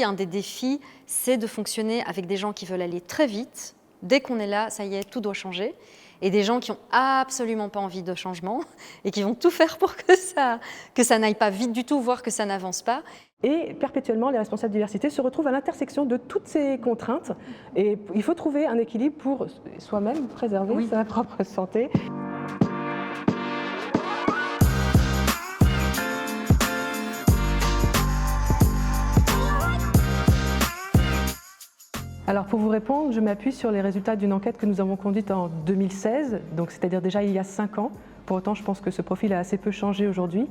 Un des défis, c'est de fonctionner avec des gens qui veulent aller très vite. Dès qu'on est là, ça y est, tout doit changer. Et des gens qui n'ont absolument pas envie de changement et qui vont tout faire pour que ça n'aille pas vite du tout, voire que ça n'avance pas. Et perpétuellement, les responsables diversité se retrouvent à l'intersection de toutes ces contraintes. Et il faut trouver un équilibre pour soi-même préserver sa propre santé. Alors pour vous répondre, je m'appuie sur les résultats d'une enquête que nous avons conduite en 2016, donc c'est-à-dire déjà il y a 5 ans. Pour autant, je pense que ce profil a assez peu changé aujourd'hui.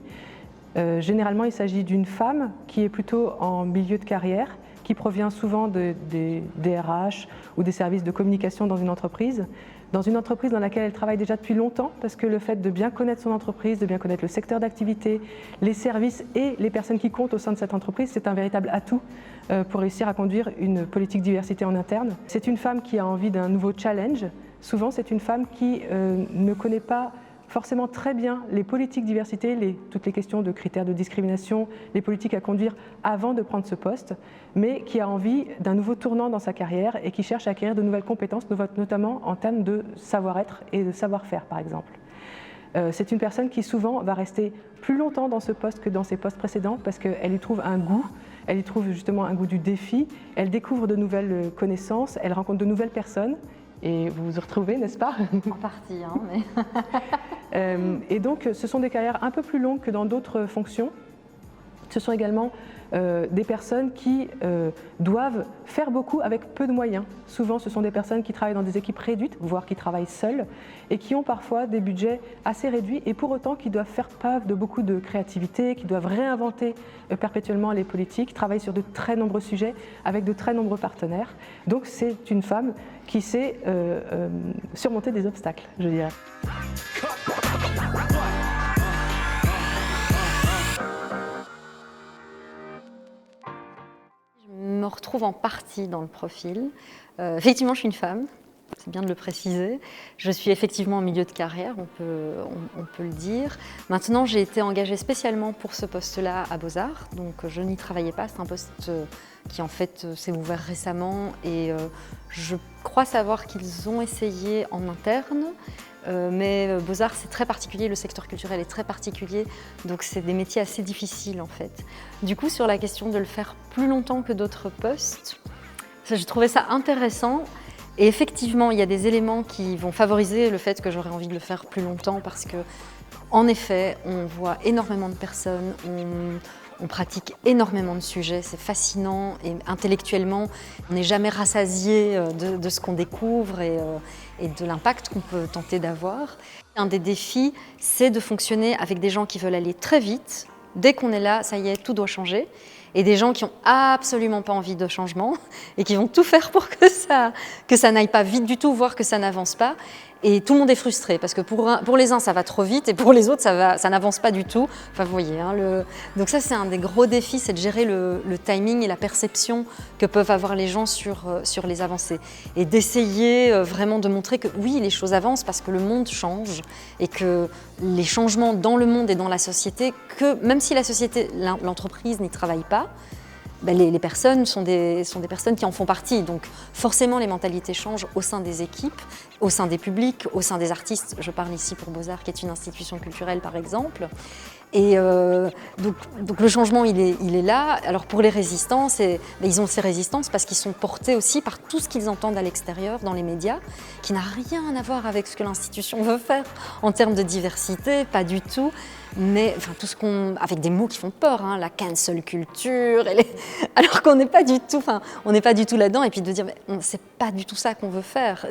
Généralement, il s'agit d'une femme qui est plutôt en milieu de carrière, qui provient souvent des RH ou des services de communication dans une entreprise dans laquelle elle travaille déjà depuis longtemps, parce que le fait de bien connaître son entreprise, de bien connaître le secteur d'activité, les services et les personnes qui comptent au sein de cette entreprise, c'est un véritable atout pour réussir à conduire une politique diversité en interne. C'est une femme qui a envie d'un nouveau challenge. Souvent, c'est une femme qui ne connaît pas forcément très bien les politiques diversité, toutes les questions de critères de discrimination, les politiques à conduire avant de prendre ce poste, mais qui a envie d'un nouveau tournant dans sa carrière et qui cherche à acquérir de nouvelles compétences, notamment en termes de savoir-être et de savoir-faire, par exemple. C'est une personne qui souvent va rester plus longtemps dans ce poste que dans ses postes précédents parce qu'elle y trouve un goût, elle y trouve justement un goût du défi, elle découvre de nouvelles connaissances, elle rencontre de nouvelles personnes. Et vous vous retrouvez, n'est-ce pas? En partie, hein, mais... et donc, ce sont des carrières un peu plus longues que dans d'autres fonctions. Ce sont également des personnes qui doivent faire beaucoup avec peu de moyens. Souvent, ce sont des personnes qui travaillent dans des équipes réduites, voire qui travaillent seules, et qui ont parfois des budgets assez réduits, et pour autant qui doivent faire preuve de beaucoup de créativité, qui doivent réinventer perpétuellement les politiques, travaillent sur de très nombreux sujets avec de très nombreux partenaires. Donc, c'est une femme qui sait surmonter des obstacles, je dirais. Je me retrouve en partie dans le profil. Effectivement, je suis une femme, c'est bien de le préciser. Je suis effectivement en milieu de carrière, on peut le dire. Maintenant, j'ai été engagée spécialement pour ce poste-là à Beaux-Arts, donc je n'y travaillais pas. C'est un poste qui en fait s'est ouvert récemment et je crois savoir qu'ils ont essayé en interne. Mais Beaux-Arts, c'est très particulier, le secteur culturel est très particulier, donc c'est des métiers assez difficiles en fait. Du coup, sur la question de le faire plus longtemps que d'autres postes, j'ai trouvé ça intéressant. Et effectivement, il y a des éléments qui vont favoriser le fait que j'aurais envie de le faire plus longtemps parce que, en effet, on voit énormément de personnes, on pratique énormément de sujets, c'est fascinant et intellectuellement, on n'est jamais rassasié de ce qu'on découvre et de l'impact qu'on peut tenter d'avoir. Un des défis, c'est de fonctionner avec des gens qui veulent aller très vite. Dès qu'on est là, ça y est, tout doit changer. Et des gens qui n'ont absolument pas envie de changement et qui vont tout faire pour que ça n'aille pas vite du tout, voire que ça n'avance pas. Et tout le monde est frustré parce que pour les uns, ça va trop vite et pour les autres, ça n'avance pas du tout. Enfin, vous voyez, hein, donc ça, c'est un des gros défis, c'est de gérer le timing et la perception que peuvent avoir les gens sur les avancées. Et d'essayer vraiment de montrer que oui, les choses avancent parce que le monde change et que les changements dans le monde et dans la société, que même si la société, l'entreprise n'y travaille pas, ben les personnes sont des personnes qui en font partie. Donc forcément, les mentalités changent au sein des équipes, au sein des publics, au sein des artistes. Je parle ici pour Beaux-Arts, qui est une institution culturelle par exemple. Et donc le changement, il est là. Alors pour les résistants, ils ont ces résistances parce qu'ils sont portés aussi par tout ce qu'ils entendent à l'extérieur, dans les médias, qui n'a rien à voir avec ce que l'institution veut faire en termes de diversité, pas du tout. Mais enfin, avec des mots qui font peur, hein, la cancel culture, alors qu'on n'est pas du tout, on n'est pas du tout là-dedans. Et puis de dire, c'est pas du tout ça qu'on veut faire.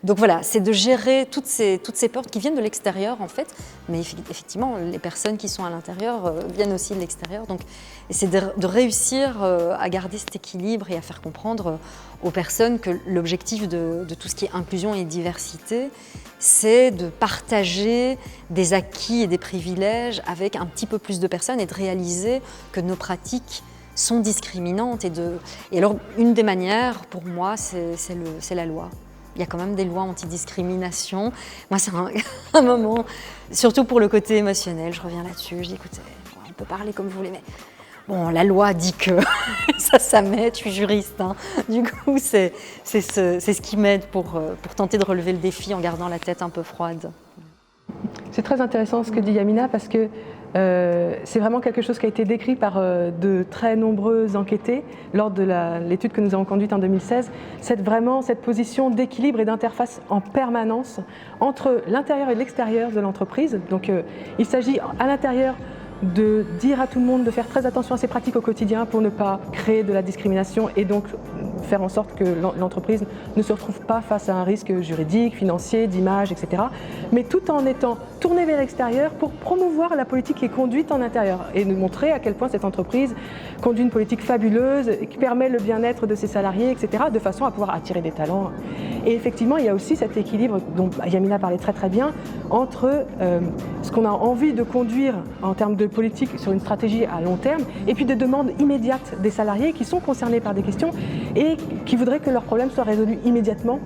Donc voilà, c'est de gérer toutes ces portes qui viennent de l'extérieur en fait, mais effectivement, les personnes qui sont à l'intérieur viennent aussi de l'extérieur. Donc, c'est de réussir à garder cet équilibre et à faire comprendre aux personnes que l'objectif de tout ce qui est inclusion et diversité, c'est de partager des acquis et des privilèges avec un petit peu plus de personnes et de réaliser que nos pratiques sont discriminantes. Et alors, une des manières, pour moi, c'est la loi. Il y a quand même des lois anti-discrimination. Moi, c'est un moment, surtout pour le côté émotionnel, je reviens là-dessus, je dis écoutez, on peut parler comme vous voulez, mais Bon, la loi dit que ça m'aide, je suis juriste, hein. Du coup c'est ce qui m'aide pour tenter de relever le défi en gardant la tête un peu froide. C'est très intéressant ce que dit Yamina parce que c'est vraiment quelque chose qui a été décrit par de très nombreux enquêtés lors de l'étude que nous avons conduite en 2016. Cette position d'équilibre et d'interface en permanence entre l'intérieur et l'extérieur de l'entreprise. Donc il s'agit à l'intérieur de dire à tout le monde de faire très attention à ses pratiques au quotidien pour ne pas créer de la discrimination et donc faire en sorte que l'entreprise ne se retrouve pas face à un risque juridique, financier, d'image, etc. Mais tout en étant tournée vers l'extérieur pour promouvoir la politique qui est conduite en intérieur et de montrer à quel point cette entreprise conduit une politique fabuleuse qui permet le bien-être de ses salariés, etc. de façon à pouvoir attirer des talents. Et effectivement, il y a aussi cet équilibre dont Yamina parlait très très bien entre ce qu'on a envie de conduire en termes de politique sur une stratégie à long terme et puis des demandes immédiates des salariés qui sont concernés par des questions et qui voudraient que leurs problèmes soient résolus immédiatement.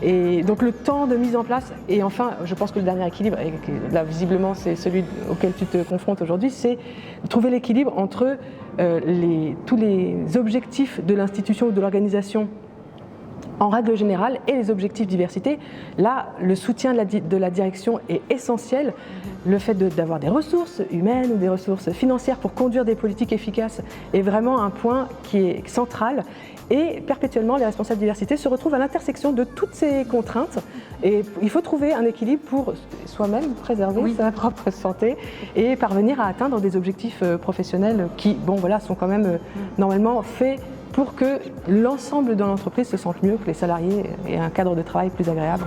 Et donc le temps de mise en place, et enfin je pense que le dernier équilibre, et là visiblement c'est celui auquel tu te confrontes aujourd'hui, c'est trouver l'équilibre entre tous les objectifs de l'institution ou de l'organisation en règle générale et les objectifs diversité. Là, le soutien de la direction est essentiel. Le fait d'avoir des ressources humaines ou des ressources financières pour conduire des politiques efficaces est vraiment un point qui est central. Et perpétuellement, les responsables diversité se retrouvent à l'intersection de toutes ces contraintes. Et il faut trouver un équilibre pour soi-même préserver sa propre santé et parvenir à atteindre des objectifs professionnels qui, bon, voilà, sont quand même normalement faits pour que l'ensemble de l'entreprise se sente mieux, que les salariés aient un cadre de travail plus agréable.